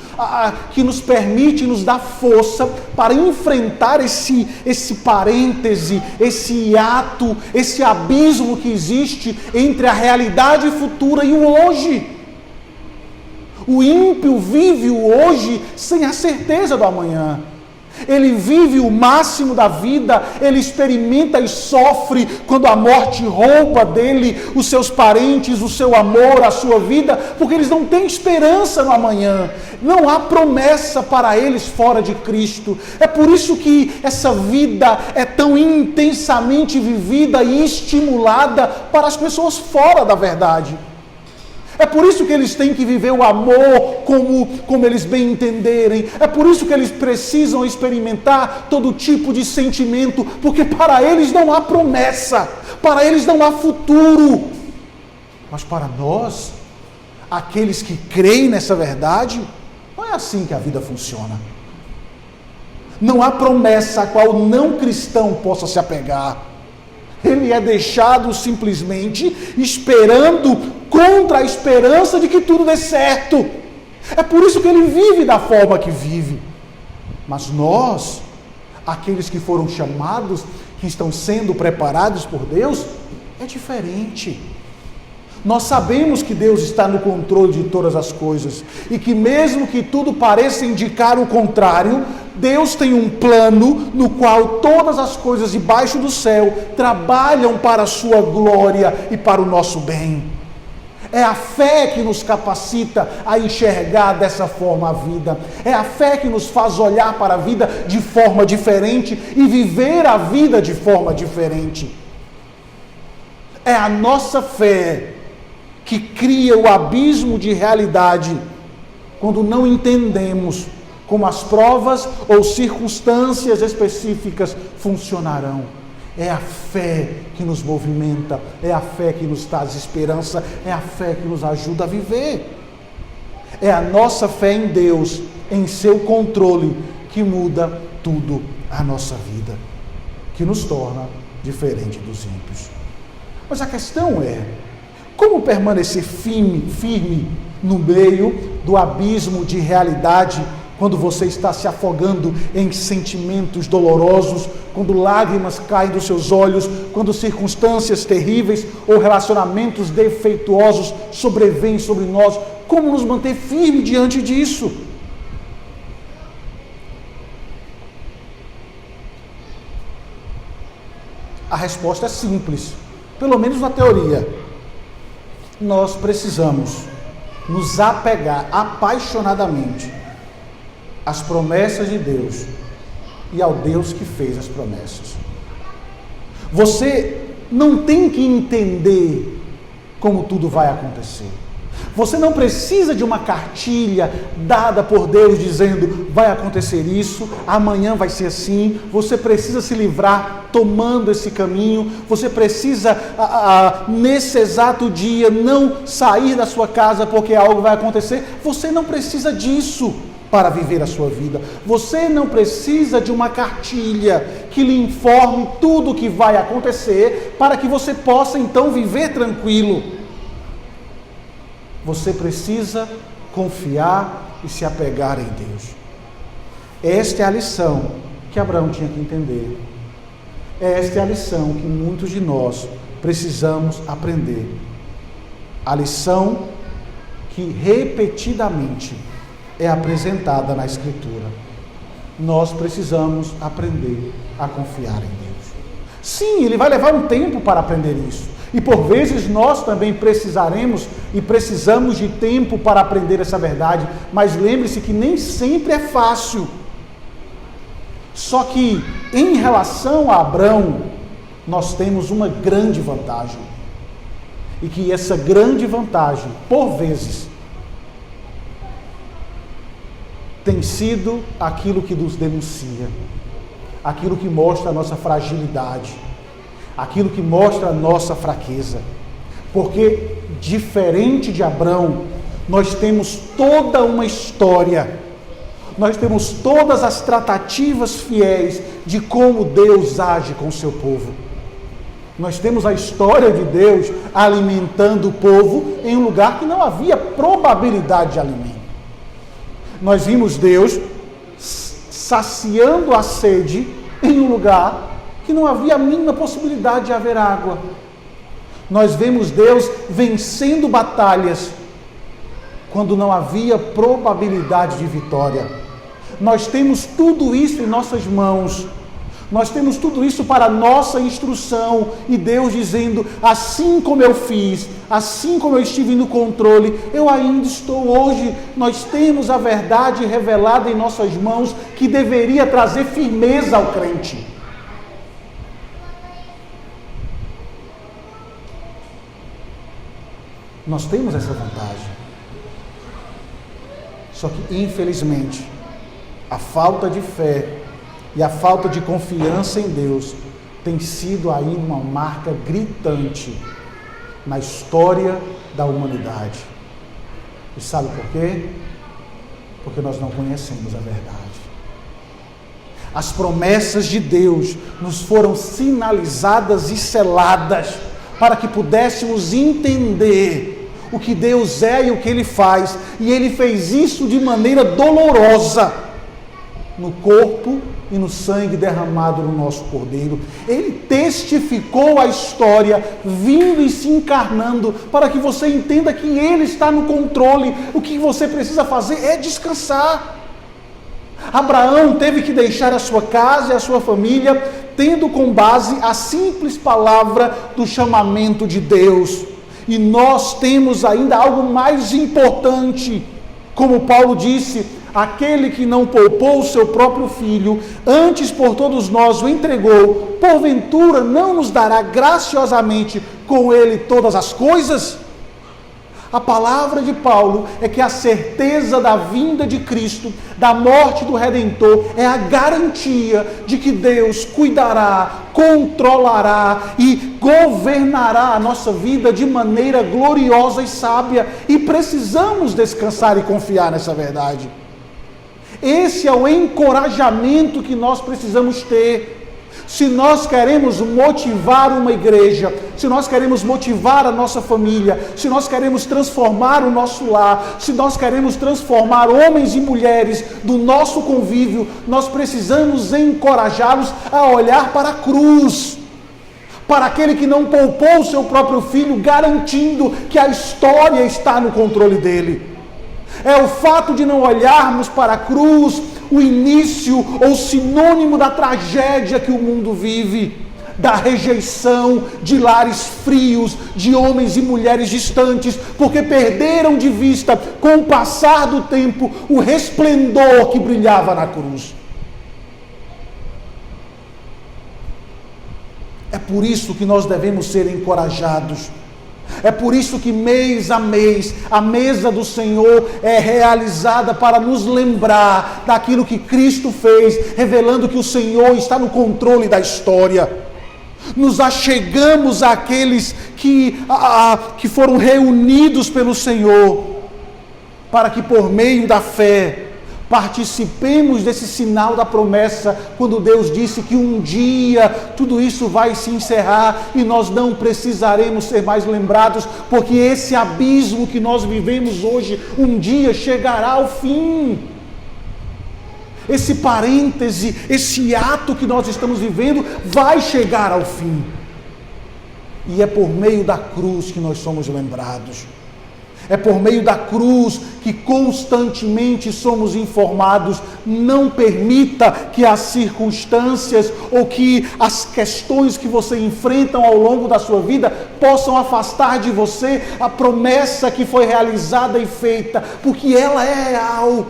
que nos permite, nos dá força para enfrentar esse parêntese, esse hiato, esse abismo que existe entre a realidade futura e o hoje. O ímpio vive o hoje sem a certeza do amanhã. Ele vive o máximo da vida, ele experimenta e sofre quando a morte rouba dele os seus parentes, o seu amor, a sua vida, porque eles não têm esperança no amanhã. Não há promessa para eles fora de Cristo. É por isso que essa vida é tão intensamente vivida e estimulada para as pessoas fora da verdade. É por isso que eles têm que viver o amor como eles bem entenderem. É por isso que eles precisam experimentar todo tipo de sentimento, porque para eles não há promessa, para eles não há futuro. Mas para nós, aqueles que creem nessa verdade, não é assim que a vida funciona. Não há promessa a qual não cristão possa se apegar. Ele é deixado simplesmente esperando contra a esperança de que tudo dê certo. É por isso que ele vive da forma que vive. Mas nós, aqueles que foram chamados, que estão sendo preparados por Deus, é diferente. Nós sabemos que Deus está no controle de todas as coisas e que mesmo que tudo pareça indicar o contrário, Deus tem um plano no qual todas as coisas debaixo do céu trabalham para a sua glória e para o nosso bem. É a fé que nos capacita a enxergar dessa forma a vida. É a fé que nos faz olhar para a vida de forma diferente e viver a vida de forma diferente. É a nossa fé que cria o abismo de realidade quando não entendemos como as provas ou circunstâncias específicas funcionarão. É a fé que nos movimenta, é a fé que nos traz esperança, é a fé que nos ajuda a viver. É a nossa fé em Deus, em seu controle, que muda tudo a nossa vida, que nos torna diferente dos ímpios. Mas a questão é, como permanecer firme no meio do abismo de realidade quando você está se afogando em sentimentos dolorosos, quando lágrimas caem dos seus olhos, quando circunstâncias terríveis ou relacionamentos defeituosos sobrevêm sobre nós? Como nos manter firme diante disso? A resposta é simples, pelo menos na teoria. Nós precisamos nos apegar apaixonadamente às promessas de Deus e ao Deus que fez as promessas. Você não tem que entender como tudo vai acontecer. Você não precisa de uma cartilha dada por Deus dizendo vai acontecer isso, amanhã vai ser assim. Você precisa se livrar tomando esse caminho. Você precisa, nesse exato dia, não sair da sua casa porque algo vai acontecer. Você não precisa disso para viver a sua vida. Você não precisa de uma cartilha que lhe informe tudo o que vai acontecer para que você possa então viver tranquilo. Você precisa confiar e se apegar em Deus. Esta é a lição que Abraão tinha que entender. Esta é a lição que muitos de nós precisamos aprender. A lição que repetidamente é apresentada na Escritura. Nós precisamos aprender a confiar em Deus. Sim, ele vai levar um tempo para aprender isso. E por vezes nós também precisaremos e precisamos de tempo para aprender essa verdade. Mas lembre-se que nem sempre é fácil. Só que em relação a Abraão, nós temos uma grande vantagem. E que essa grande vantagem, por vezes, tem sido aquilo que nos denuncia, aquilo que mostra a nossa fragilidade, aquilo que mostra a nossa fraqueza. Porque, diferente de Abrão, nós temos toda uma história, nós temos todas as tratativas fiéis de como Deus age com o seu povo. Nós temos a história de Deus alimentando o povo em um lugar que não havia probabilidade de alimento. Nós vimos Deus saciando a sede em um lugar que não havia a mínima possibilidade de haver água. Nós vemos Deus vencendo batalhas quando não havia probabilidade de vitória. Nós temos tudo isso em nossas mãos. Nós temos tudo isso para a nossa instrução. E Deus dizendo, assim como eu fiz, assim como eu estive no controle, eu ainda estou hoje. Nós temos a verdade revelada em nossas mãos, que deveria trazer firmeza ao crente. Nós temos essa vantagem. Só que, infelizmente, a falta de fé e a falta de confiança em Deus tem sido ainda uma marca gritante na história da humanidade. E sabe por quê? Porque nós não conhecemos a verdade. As promessas de Deus nos foram sinalizadas e seladas para que pudéssemos entender o que Deus é e o que Ele faz. E Ele fez isso de maneira dolorosa no corpo e no sangue derramado no nosso Cordeiro. Ele testificou a história, vindo e se encarnando, para que você entenda que Ele está no controle. O que você precisa fazer é descansar. Abraão teve que deixar a sua casa e a sua família, tendo como base a simples palavra do chamamento de Deus. E nós temos ainda algo mais importante. Como Paulo disse, aquele que não poupou o seu próprio filho, antes por todos nós o entregou, porventura não nos dará graciosamente com ele todas as coisas? A palavra de Paulo é que a certeza da vinda de Cristo, da morte do Redentor, é a garantia de que Deus cuidará, controlará e governará a nossa vida de maneira gloriosa e sábia. E precisamos descansar e confiar nessa verdade. Esse é o encorajamento que nós precisamos ter. Se nós queremos motivar uma igreja, se nós queremos motivar a nossa família, se nós queremos transformar o nosso lar, se nós queremos transformar homens e mulheres do nosso convívio, nós precisamos encorajá-los a olhar para a cruz, para aquele que não poupou o seu próprio filho, garantindo que a história está no controle dele. É o fato de não olharmos para a cruz, o início ou sinônimo da tragédia que o mundo vive, da rejeição, de lares frios, de homens e mulheres distantes, porque perderam de vista, com o passar do tempo, o resplendor que brilhava na cruz. É por isso que nós devemos ser encorajados. É por isso que mês a mês a mesa do Senhor é realizada para nos lembrar daquilo que Cristo fez, revelando que o Senhor está no controle da história. Nos achegamos àqueles que foram reunidos pelo Senhor, para que por meio da fé participemos desse sinal da promessa, quando Deus disse que um dia tudo isso vai se encerrar e nós não precisaremos ser mais lembrados, porque esse abismo que nós vivemos hoje, um dia chegará ao fim. Esse parêntese, esse ato que nós estamos vivendo vai chegar ao fim. E é por meio da cruz que nós somos lembrados. É por meio da cruz que constantemente somos informados. Não permita que as circunstâncias ou que as questões que você enfrenta ao longo da sua vida possam afastar de você a promessa que foi realizada e feita, porque ela é real.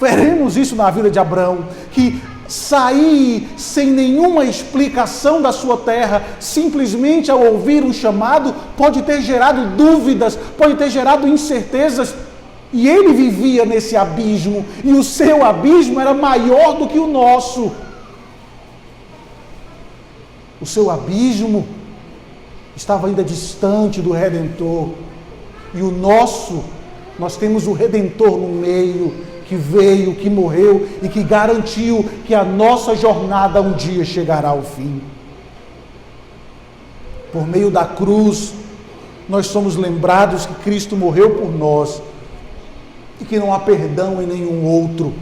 Veremos isso na vida de Abrão, que sair sem nenhuma explicação da sua terra, simplesmente ao ouvir um chamado, pode ter gerado dúvidas, pode ter gerado incertezas. E ele vivia nesse abismo, e o seu abismo era maior do que o nosso. O seu abismo estava ainda distante do Redentor. E o nosso, nós temos o Redentor no meio, que veio, que morreu e que garantiu que a nossa jornada um dia chegará ao fim. Por meio da cruz, nós somos lembrados que Cristo morreu por nós e que não há perdão em nenhum outro,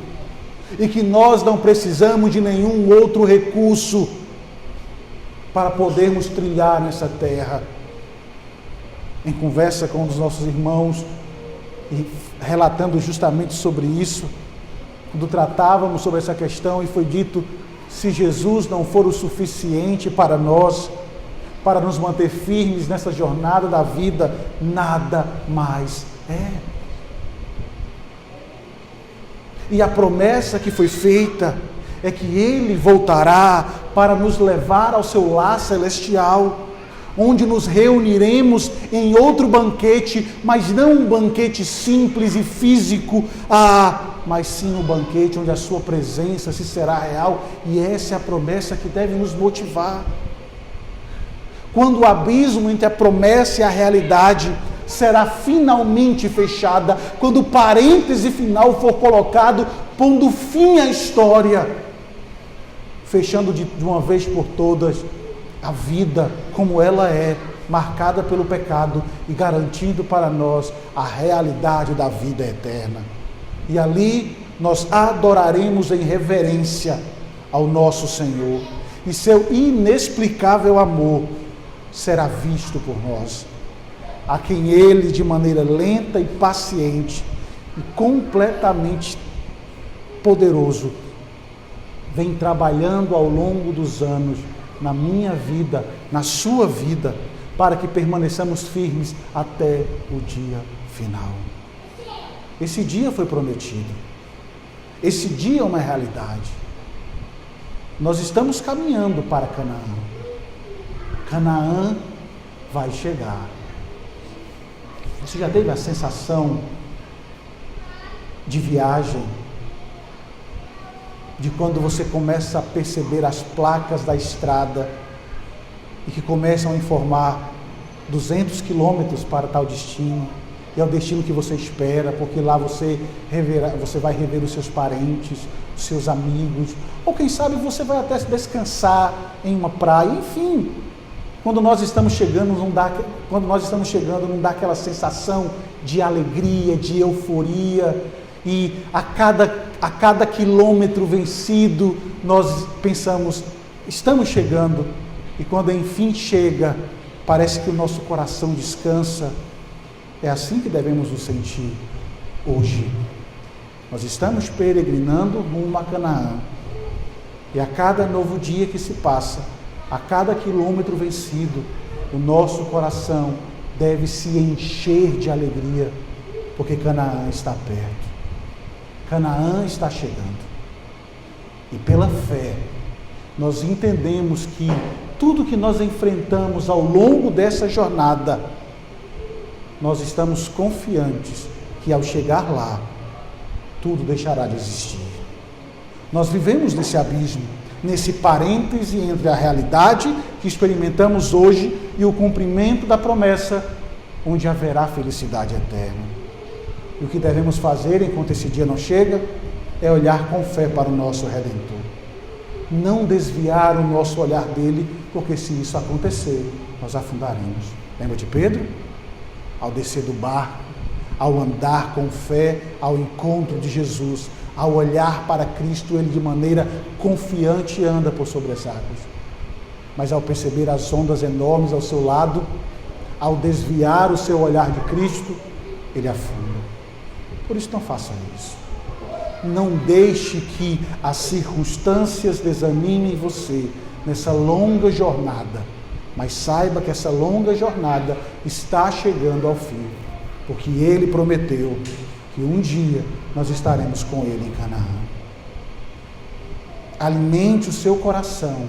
e que nós não precisamos de nenhum outro recurso para podermos trilhar nessa terra. Em conversa com um dos nossos irmãos, e relatando justamente sobre isso, quando tratávamos sobre essa questão, e foi dito: se Jesus não for o suficiente para nós, para nos manter firmes nessa jornada da vida, nada mais é. E a promessa que foi feita é que Ele voltará para nos levar ao seu lar celestial, onde nos reuniremos em outro banquete, mas não um banquete simples e físico, mas sim um banquete onde a sua presença se será real, e essa é a promessa que deve nos motivar. Quando o abismo entre a promessa e a realidade será finalmente fechada, quando o parêntese final for colocado, pondo fim à história, fechando de uma vez por todas a vida como ela é, marcada pelo pecado, e garantindo para nós a realidade da vida eterna. E ali nós adoraremos em reverência ao nosso Senhor, e seu inexplicável amor será visto por nós, a quem Ele, de maneira lenta e paciente e completamente poderoso, vem trabalhando ao longo dos anos, na minha vida, na sua vida, para que permaneçamos firmes até o dia final. Esse dia foi prometido. Esse dia é uma realidade. Nós estamos caminhando para Canaã. Canaã vai chegar. Você já teve a sensação de viagem, de quando você começa a perceber as placas da estrada e que começam a informar 200 quilômetros para tal destino, e é o destino que você espera, porque lá você vai rever os seus parentes, os seus amigos, ou quem sabe você vai até descansar em uma praia, enfim. Quando nós estamos chegando, não dá aquela sensação de alegria, de euforia, e a cada quilômetro vencido, nós pensamos, estamos chegando, e quando enfim chega, parece que o nosso coração descansa. É assim que devemos nos sentir hoje. Nós estamos peregrinando rumo a Canaã, e a cada novo dia que se passa, a cada quilômetro vencido, o nosso coração deve se encher de alegria, porque Canaã está perto. Canaã está chegando. E pela fé, nós entendemos que tudo que nós enfrentamos ao longo dessa jornada, nós estamos confiantes que ao chegar lá, tudo deixará de existir. Nós vivemos nesse abismo, nesse parêntese entre a realidade que experimentamos hoje e o cumprimento da promessa, onde haverá felicidade eterna. E o que devemos fazer enquanto esse dia não chega é olhar com fé para o nosso Redentor. Não desviar o nosso olhar dele, porque se isso acontecer, nós afundaremos. Lembra de Pedro? Ao descer do barco, ao andar com fé ao encontro de Jesus, ao olhar para Cristo, ele de maneira confiante anda por sobre as águas. Mas ao perceber as ondas enormes ao seu lado, ao desviar o seu olhar de Cristo, ele afunda. Por isso não faça isso. Não deixe que as circunstâncias desanimem você nessa longa jornada, mas saiba que essa longa jornada está chegando ao fim, porque Ele prometeu que um dia nós estaremos com Ele em Canaã. Alimente o seu coração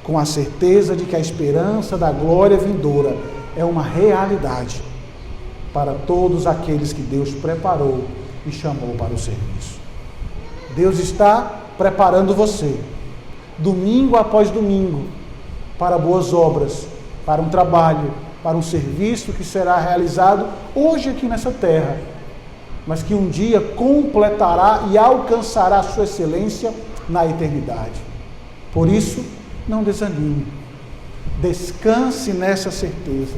com a certeza de que a esperança da glória vindoura é uma realidade para todos aqueles que Deus preparou e chamou para o serviço. Deus está preparando você, domingo após domingo, para boas obras, para um trabalho, para um serviço que será realizado hoje aqui nessa terra, mas que um dia completará e alcançará sua excelência na eternidade. Por isso, não desanime. Descanse nessa certeza,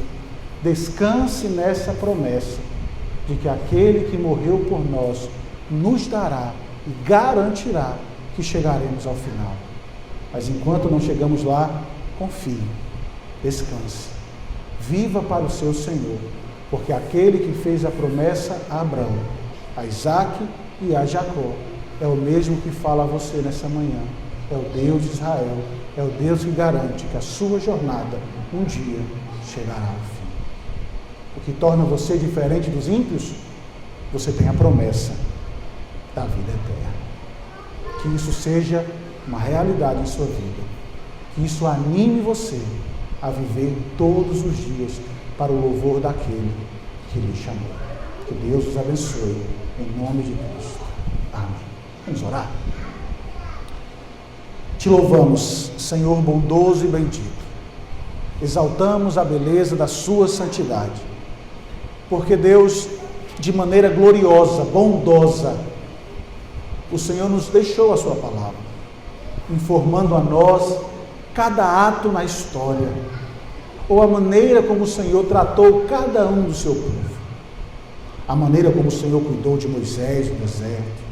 descanse nessa promessa de que aquele que morreu por nós nos dará e garantirá que chegaremos ao final. Mas enquanto não chegamos lá, confie, descanse, viva para o seu Senhor, porque aquele que fez a promessa a Abraão, a Isaque e a Jacó, é o mesmo que fala a você nessa manhã. É o Deus de Israel, é o Deus que garante que a sua jornada um dia chegará ao fim. O que torna você diferente dos ímpios? Você tem a promessa da vida eterna. Que isso seja uma realidade em sua vida. Que isso anime você a viver todos os dias para o louvor daquele que lhe chamou. Que Deus os abençoe, em nome de Cristo. Amém. Vamos orar? Te louvamos, Senhor bondoso e bendito. Exaltamos a beleza da sua santidade. Porque Deus, de maneira gloriosa, bondosa, o Senhor nos deixou a sua palavra, informando a nós cada ato na história, ou a maneira como o Senhor tratou cada um do seu povo, a maneira como o Senhor cuidou de Moisés no deserto,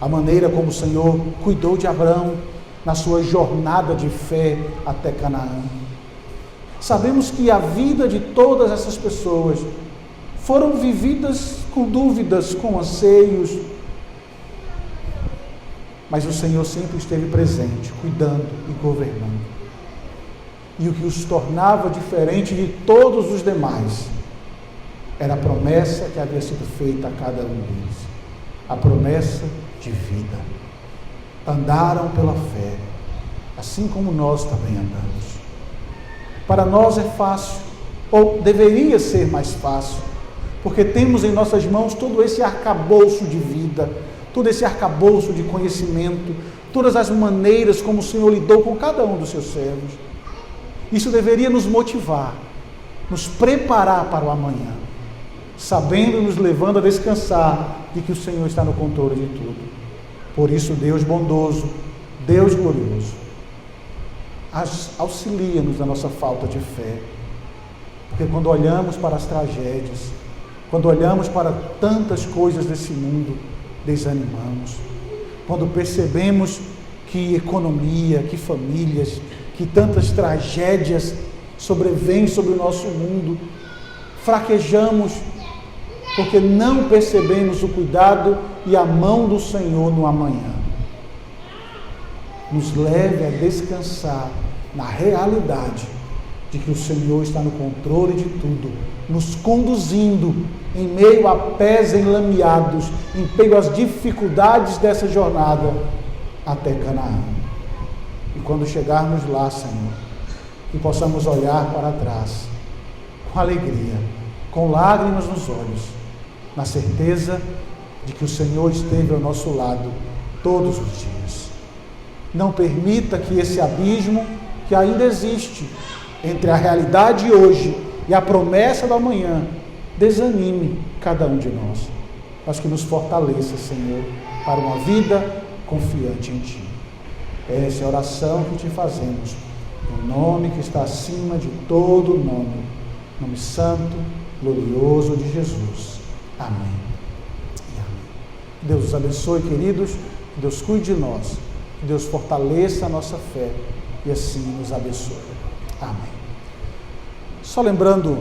a maneira como o Senhor cuidou de Abraão na sua jornada de fé até Canaã. Sabemos que a vida de todas essas pessoas foram vividas com dúvidas, com anseios, mas o Senhor sempre esteve presente, cuidando e governando. E o que os tornava diferente de todos os demais era a promessa que havia sido feita a cada um deles, a promessa de vida. Andaram pela fé, assim como nós também andamos. Para nós é fácil, ou deveria ser mais fácil, porque temos em nossas mãos todo esse arcabouço de vida, todo esse arcabouço de conhecimento, todas as maneiras como o Senhor lidou com cada um dos seus servos. Isso deveria nos motivar, nos preparar para o amanhã, sabendo e nos levando a descansar de que o Senhor está no controle de tudo. Por isso, Deus bondoso, Deus glorioso, auxilia-nos na nossa falta de fé, porque quando olhamos para as tragédias, quando olhamos para tantas coisas desse mundo, desanimamos. Quando percebemos que economia, que famílias, que tantas tragédias sobrevêm sobre o nosso mundo, fraquejamos, porque não percebemos o cuidado e a mão do Senhor no amanhã. Nos leve a descansar na realidade de que o Senhor está no controle de tudo, nos conduzindo em meio a pés enlameados, em meio às dificuldades dessa jornada até Canaã. E quando chegarmos lá, Senhor, que possamos olhar para trás com alegria, com lágrimas nos olhos, na certeza de que o Senhor esteve ao nosso lado todos os dias. Não permita que esse abismo que ainda existe entre a realidade hoje e a promessa do amanhã desanime cada um de nós, mas que nos fortaleça, Senhor, para uma vida confiante em Ti. Essa é a oração que Te fazemos, no nome que está acima de todo nome, nome santo, glorioso de Jesus. Amém e amém. Deus os abençoe, queridos, que Deus cuide de nós, que Deus fortaleça a nossa fé e assim nos abençoe. Amém. Só lembrando